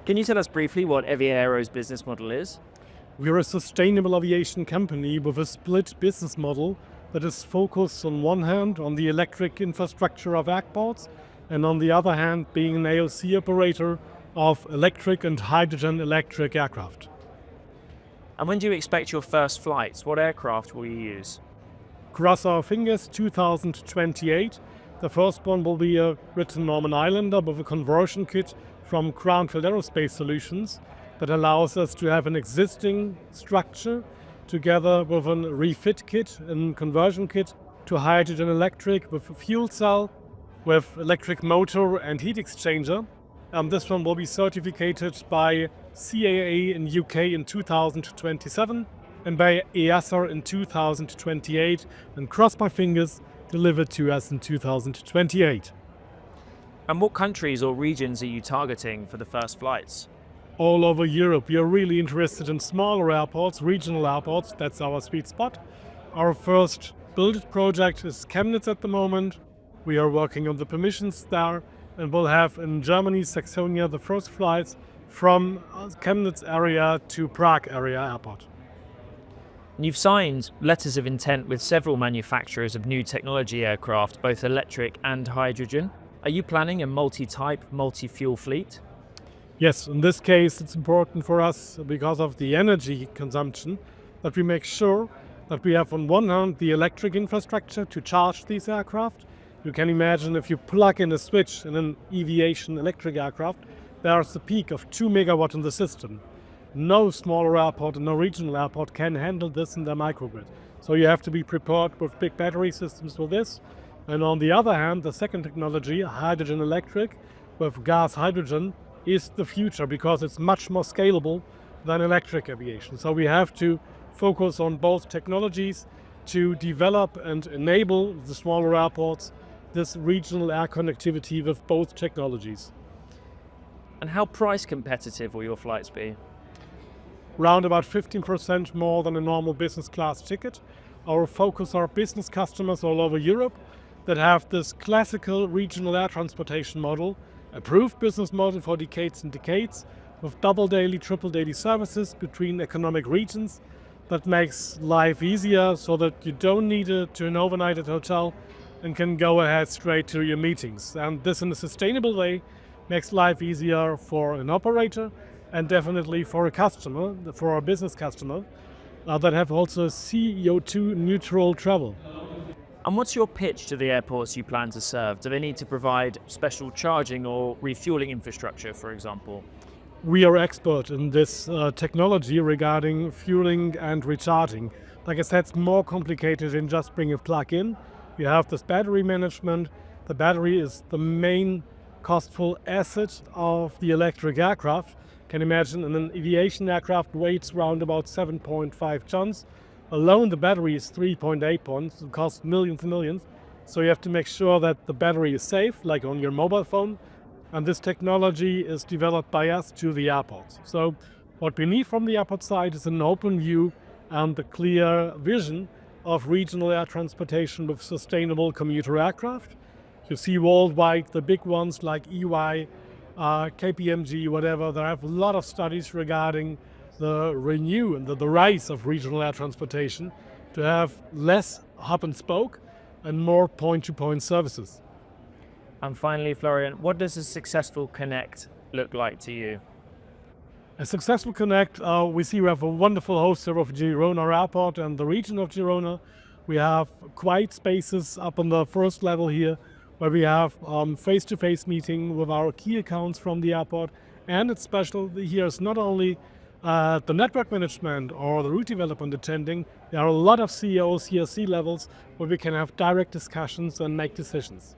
Can you tell us briefly what EVIA AERO's business model is? We're a sustainable aviation company with a split business model that is focused on one hand on the electric infrastructure of airports and on the other hand being an AOC operator of electric and hydrogen electric aircraft. And when do you expect your first flights? What aircraft will you use? Cross our fingers, 2028. The first one will be a Britten Norman Islander with a conversion kit from Crownfield Aerospace Solutions that allows us to have an existing structure together with a refit kit and conversion kit to hydrogen electric with a fuel cell, with electric motor and heat exchanger. This one will be certificated by CAA in UK in 2027 and by EASA in 2028, and cross my fingers, delivered to us in 2028. And what countries or regions are you targeting for the first flights? All over Europe. We are really interested in smaller airports, regional airports. That's our sweet spot. Our first build project is Chemnitz at the moment. We are working on the permissions there, and we'll have in Germany, Saxonia, the first flights from Chemnitz area to Prague area airport. And you've signed letters of intent with several manufacturers of new technology aircraft, both electric and hydrogen. Are you planning a multi-type, multi-fuel fleet? Yes, in this case it's important for us because of the energy consumption that we make sure that we have on one hand the electric infrastructure to charge these aircraft. You can imagine if you plug in a switch in an aviation electric aircraft, there's a peak of 2 megawatt in the system. No smaller airport and no regional airport can handle this in their microgrid. So you have to be prepared with big battery systems for this. And on the other hand, the second technology, hydrogen electric with gas hydrogen, is the future because it's much more scalable than electric aviation. So we have to focus on both technologies to develop and enable the smaller airports this regional air connectivity with both technologies. And how price competitive will your flights be? Round about 15% more than a normal business class ticket. Our focus are business customers all over Europe that have this classical regional air transportation model, approved business model for decades and decades, with double daily, triple daily services between economic regions that makes life easier so that you don't need to overnight at a hotel and can go ahead straight to your meetings. And this in a sustainable way makes life easier for an operator and definitely for a customer, for a business customer, that have also CO2 neutral travel. And what's your pitch to the airports you plan to serve? Do they need to provide special charging or refueling infrastructure, for example? We are expert in this technology regarding fueling and recharging. Like I said, it's more complicated than just bring a plug in. You have this battery management. The battery is the main costful asset of the electric aircraft. Can imagine an aviation aircraft weighs around about 7.5 tons. Alone the battery is 3.8 tons, it costs millions and millions. So you have to make sure that the battery is safe, like on your mobile phone. And this technology is developed by us to the airports. So what we need from the airport side is an open view and a clear vision of regional air transportation with sustainable commuter aircraft. You see worldwide the big ones like EY, KPMG, whatever, there have a lot of studies regarding the the rise of regional air transportation to have less hub and spoke and more point-to-point services. And finally, Florian, what does a successful connect look like to you? A successful connect, we see we have a wonderful host of Girona Airport and the region of Girona. We have quiet spaces up on the first level here where we have face-to-face meeting with our key accounts from the airport. And it's special here is not only the network management or the route development attending, there are a lot of CEOs here, C-levels, where we can have direct discussions and make decisions.